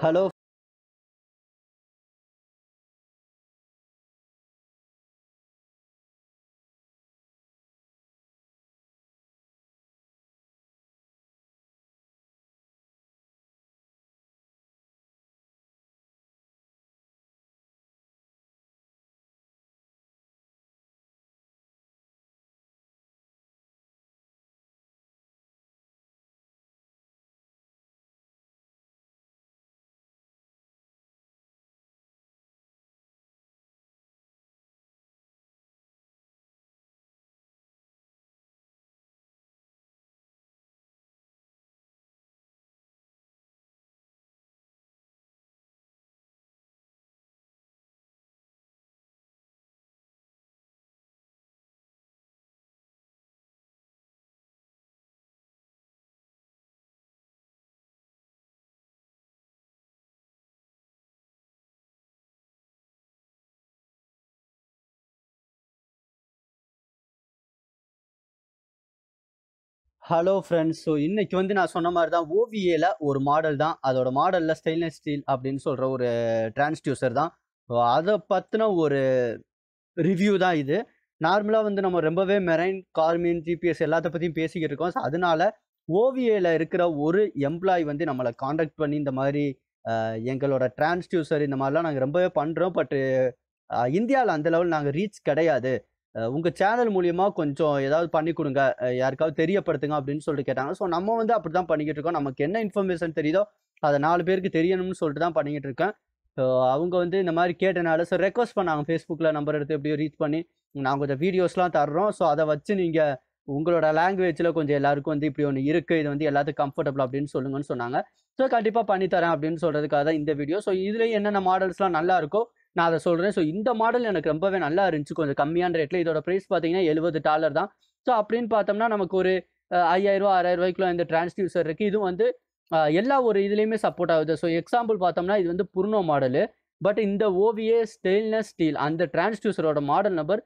Hello hello friends. So இன்னைக்கு வந்து நான் சொன்ன மாதிரி தான் ஓவிஏல ஒரு மாடல் தான். அதோட மாடலில் ஸ்டெயின்லெஸ் ஸ்டீல் அப்படின்னு சொல்கிற ஒரு டிரான்ஸ்டியூசர் தான். ஸோ அதை பற்றின ஒரு ரிவ்யூ தான் இது. நார்மலாக வந்து நம்ம ரொம்பவே மெரைன், கார்மின், ஜிபிஎஸ் எல்லாத்த பற்றியும் பேசிக்கிட்டு இருக்கோம். ஸோ அதனால ஓவிஏல இருக்கிற ஒரு எம்ப்ளாயி வந்து நம்மளை காண்டாக்ட் பண்ணி இந்த மாதிரி எங்களோட டிரான்ஸ்டியூசர் இந்த மாதிரிலாம் நாங்கள் ரொம்பவே பண்ணுறோம். பட்டு இந்தியாவில் அந்த லெவல் நாங்கள் ரீச் கிடையாது. உங்க சேனல் மூலியமா கொஞ்சம் ஏதாவது பண்ணி குடுங்க. யாருக்காவது தெரியப்படுத்துங்க அப்படின்னு சொல்லிட்டு கேட்டாங்க. ஸோ நம்ம வந்து அப்படித்தான் பண்ணிக்கிட்டு இருக்கோம். நமக்கு என்ன இன்ஃபர்மேஷன் தெரியுதோ அத 4 பேருக்கு தெரியணும்னு சொல்லிட்டு தான் பண்ணிக்கிட்டு இருக்கேன். ஸோ அவங்க வந்து இந்த மாரி கேட்டனால ரெக்வெஸ்ட் பண்ணாங்க. Facebookல நம்பர் எடுத்து எப்படியோ ரீச் பண்ணி, நாங்க கொஞ்சம் வீடியோஸ்லாம் தர்றோம். ஸோ அத வச்சு நீங்க உங்களோட லாங்குவேஜ்ல கொஞ்சம் எல்லாருக்கும் வந்து இப்படி ஒண்ணு இருக்கு. இது வந்து எல்லாத்துக்கும் கம்ஃபர்டபுள் அப்படின்னு சொல்லுங்கன்னு சொன்னாங்க. ஸோ கண்டிப்பா பண்ணி தரேன் அப்படின்னு சொல்றதுக்காக தான் இந்த வீடியோ. ஸோ இதுலயும் என்னென்ன மாடல்ஸ்லாம் நல்லா இருக்கோ நான் அத சொல்றேன். ஸோ இந்த மாடல் எனக்கு ரொம்பவே நல்லா இருந்துச்சு. கொஞ்சம் கம்மியான ரேட்ல. இதோட பிரைஸ் பார்த்தீங்கன்னா $70 தான். ஸோ அப்படின்னு பார்த்தோம்னா நமக்கு ஒரு ரூ. 5000 ரூ. 6000க்குள்ள இந்த டிரான்ஸ்டியூசர் இருக்கு. இதுவும் வந்து எல்லா ஒரு இதுலயுமே சப்போர்ட் ஆகுது. ஸோ எக்ஸாம்பிள் பார்த்தோம்னா இது வந்து புர்னோ மாடலு. பட் இந்த ஓவிஏ ஸ்டெயின்லெஸ் ஸ்டீல் அந்த டிரான்ஸ்டியூசரோட மாடல் நம்பர்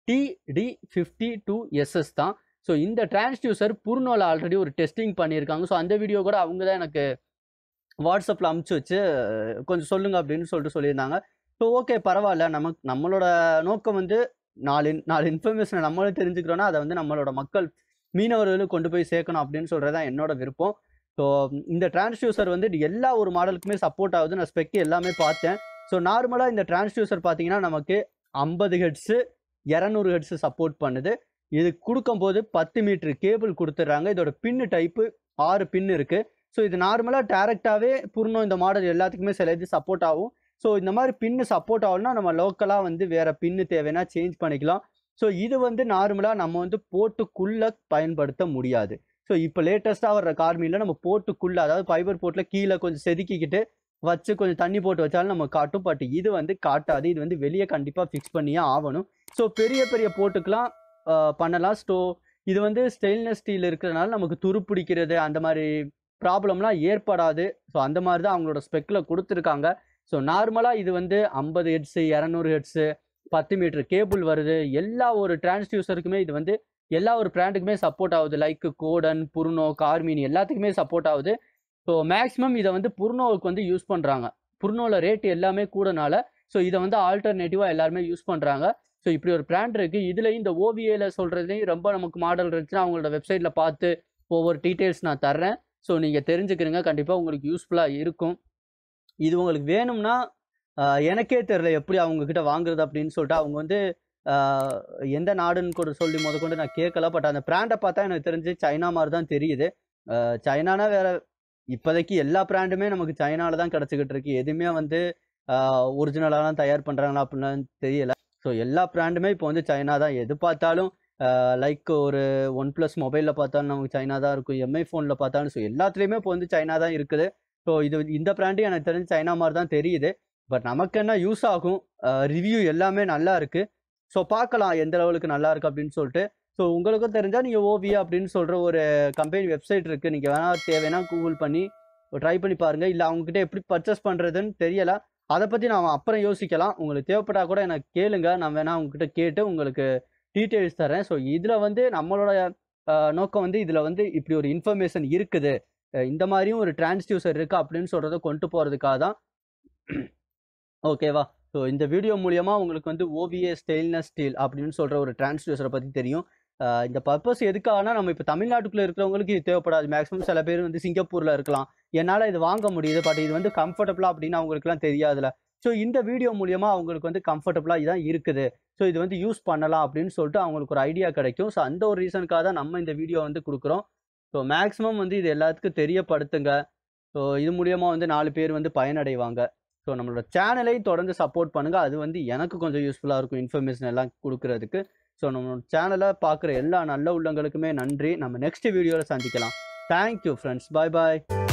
TD52SS தான். ஸோ இந்த டிரான்ஸ்டியூசர் புர்னோல ஆல்ரெடி ஒரு டெஸ்டிங் பண்ணியிருக்காங்க. ஸோ அந்த வீடியோ கூட அவங்க தான் எனக்கு வாட்ஸ்அப்ல அனுப்பிச்சு வச்சு கொஞ்சம் சொல்லுங்க அப்படின்னு சொல்லிட்டு சொல்லியிருந்தாங்க. ஸோ ஓகே, பரவாயில்ல. நம்மளோட நோக்கம் வந்து 4 இன்ஃபர்மேஷனை நம்மளும் தெரிஞ்சுக்கிறோன்னா அதை வந்து நம்மளோட மக்கள் மீனவர்களுக்கு கொண்டு போய் சேர்க்கணும் அப்படின்னு சொல்றது தான் என்னோட விருப்பம். ஸோ இந்த டிரான்ஸ்டியூசர் வந்து எல்லா ஒரு மாடலுக்குமே சப்போர்ட் ஆகுது. நான் ஸ்பெக் எல்லாமே பார்த்தேன். ஸோ நார்மலாக இந்த டிரான்ஸ்டியூசர் பார்த்தீங்கன்னா நமக்கு 50 ஹெர்ட்ஸு 200 ஹெர்ட்ஸு சப்போர்ட் பண்ணுது. இது கொடுக்கும்போது 10 மீட்டர் கேபிள் கொடுத்துட்றாங்க. இதோட பின்னு டைப்பு 6 பின் இருக்கு. ஸோ இது நார்மலாக டேரெக்டாகவே புர்னோ இந்த மாடல் எல்லாத்துக்குமே சில இது சப்போர்ட் ஆகும். ஸோ இந்த மாதிரி பின்னு சப்போர்ட் ஆகணும்னா நம்ம லோக்கலாக வந்து வேற பின்னு தேவைன்னா சேஞ்ச் பண்ணிக்கலாம். ஸோ இது வந்து நார்மலாக நம்ம வந்து போர்ட்டுக்குள்ள பயன்படுத்த முடியாது. ஸோ இப்போ லேட்டஸ்ட்டாக வர்ற கார்மியில் நம்ம போர்ட்டுக்குள்ள, அதாவது ஃபைபர் போர்ட்டில் கீழே கொஞ்சம் செதுக்கிக்கிட்டு வச்சு கொஞ்சம் தண்ணி போட்டு வச்சாலும் நம்ம காட்டும். பட் இது வந்து காட்டாது. இது வந்து வெளியே கண்டிப்பாக ஃபிக்ஸ் பண்ணியே ஆகணும். ஸோ பெரிய பெரிய போர்ட்டுக்கெலாம் பண்ணலாம். ஸோ இது வந்து ஸ்டெயின்லெஸ் ஸ்டீல் இருக்கிறதுனால நமக்கு துரு பிடிக்கிறது அந்த மாதிரி ப்ராப்ளம்லாம் ஏற்படாது. ஸோ அந்த மாதிரி தான் அவங்களோட ஸ்பெக்கில் கொடுத்துருக்காங்க. ஸோ நார்மலாக இது வந்து 50 ஹெர்ட்ஸு 200 ஹெர்ட்ஸு 10 மீட்டர் கேபிள் வருது. எல்லா ஒரு டிரான்ஸ்டியூசருக்குமே இது வந்து எல்லா ஒரு பிராண்டுக்குமே சப்போர்ட் ஆகுது. லைக் கோடன், புர்னோ, கார்மின் எல்லாத்துக்குமே சப்போர்ட் ஆகுது. ஸோ மேக்ஸிமம் இதை வந்து புர்னோவுக்கு வந்து யூஸ் பண்ணுறாங்க. புர்னோவில் ரேட் எல்லாமே கூடனால ஸோ இதை வந்து ஆல்டர்னேட்டிவாக எல்லாருமே யூஸ் பண்ணுறாங்க. ஸோ இப்படி ஒரு பிராண்ட் இருக்குது. இதுலேயும் இந்த ஓவிஏல சொல்கிறதுலையும் ரொம்ப நமக்கு மாடல் இருந்துச்சுன்னா அவங்களோட வெப்சைட்டில் பார்த்து ஒவ்வொரு டீட்டெயில்ஸ் நான் தர்றேன். ஸோ நீங்கள் தெரிஞ்சுக்கிறீங்க. கண்டிப்பாக உங்களுக்கு யூஸ்ஃபுல்லாக இருக்கும். இது உங்களுக்கு வேணும்னா எனக்கே தெரியல எப்படி அவங்க கிட்ட வாங்குறது அப்படின்னு சொல்லிட்டு. அவங்க வந்து எந்த நாடுன்னு கூட சொல்லி முதற்கொண்டு நான் கேட்கல. பட் அந்த பிராண்டை பார்த்தா எனக்கு தெரிஞ்சு சைனா மாதிரி தான் தெரியுது. சைனானா வேற இப்போதைக்கு எல்லா பிராண்டுமே நமக்கு சைனால தான் கிடச்சிக்கிட்டு இருக்கு. எதுவுமே வந்து ஒரிஜினலாலாம் தயார் பண்ணுறாங்களா அப்படின்லாம் தெரியல. ஸோ எல்லா பிராண்டுமே இப்போ வந்து சைனா தான். எது பார்த்தாலும் லைக் ஒரு OnePlus மொபைலில் பார்த்தாலும் நமக்கு சைனா தான் இருக்கும். எம்ஐ ஃபோனில் பார்த்தாலும் ஸோ எல்லாத்துலேயுமே இப்போ வந்து சைனா தான் இருக்குது. ஸோ இந்த பிராண்டு எனக்கு தெரிஞ்சு சைனா மாதிரி தான் தெரியுது. பட் நமக்கு என்ன யூஸ் ஆகும். ரிவ்யூ எல்லாமே நல்லா இருக்கு. ஸோ பார்க்கலாம் எந்த லெவலுக்கு நல்லா இருக்கு அப்படின்னு சொல்லிட்டு. ஸோ உங்களுக்கும் தெரிஞ்சால் நீங்கள் ஓவியா அப்படின்னு சொல்கிற ஒரு கம்பெனி வெப்சைட் இருக்குது. நீங்கள் வேணால் தேவைன்னா கூகுள் பண்ணி ட்ரை பண்ணி பாருங்கள். இல்லை அவங்ககிட்ட எப்படி பர்ச்சேஸ் பண்ணுறதுன்னு தெரியல. அதை பற்றி நான் அப்புறம் யோசிக்கலாம். உங்களுக்கு தேவைப்பட்டால் கூட எனக்கு கேளுங்க. நான் வேணால் உங்ககிட்ட கேட்டு உங்களுக்கு டீட்டெயில்ஸ் தரேன். ஸோ இதில் வந்து நம்மளோட நோக்கம் வந்து இதில் வந்து இப்படி ஒரு இன்ஃபர்மேஷன் இருக்குது. இந்த மாதிரியும் ஒரு டிரான்ஸ்டியூசர் இருக்குது அப்படின்னு சொல்கிறத கொண்டு போகிறதுக்காக தான். ஓகேவா? ஸோ இந்த வீடியோ மூலியமாக உங்களுக்கு வந்து OVA ஸ்டெயின்லெஸ் ஸ்டீல் அப்படின்னு சொல்கிற ஒரு டிரான்ஸ்டியூசரை பற்றி தெரியும். இந்த பர்பஸ் எதுக்காகனா, நம்ம இப்போ தமிழ்நாட்டுக்குள்ளே இருக்கிறவங்களுக்கு இது தேவைப்படாது. மேக்ஸிமம் சில பேர் வந்து சிங்கப்பூரில் இருக்கலாம், என்னால் இது வாங்க முடியுது, பட் இது வந்து கம்ஃபர்டபுளாக அப்படின்னு அவங்களுக்குலாம் தெரியாதுல்ல. ஸோ இந்த வீடியோ மூலியமாக அவங்களுக்கு வந்து கம்ஃபர்டபுளாக இதான் இருக்குது, ஸோ இது வந்து யூஸ் பண்ணலாம் அப்படின்னு சொல்லிட்டு அவங்களுக்கு ஒரு ஐடியா கிடைக்கும். ஸோ அந்த ஒரு ரீசனுக்காக தான் நம்ம இந்த வீடியோ வந்து கொடுக்குறோம். ஸோ மேக்ஸிமம் வந்து இது எல்லாத்துக்கும் தெரியப்படுத்துங்க. ஸோ இது மூலியமாக வந்து 4 பேர் வந்து பயனடைவாங்க. ஸோ நம்மளோட சேனலையும் தொடர்ந்து சப்போர்ட் பண்ணுங்கள். அது வந்து எனக்கு கொஞ்சம் யூஸ்ஃபுல்லாக இருக்கும் இன்ஃபர்மேஷன் எல்லாம் கொடுக்குறதுக்கு. ஸோ நம்மளோட சேனலை பார்க்குற எல்லா நல்ல உள்ளங்களுக்குமே நன்றி. நம்ம நெக்ஸ்ட் வீடியோவில் சந்திக்கலாம். Thank you friends. பாய் பாய்.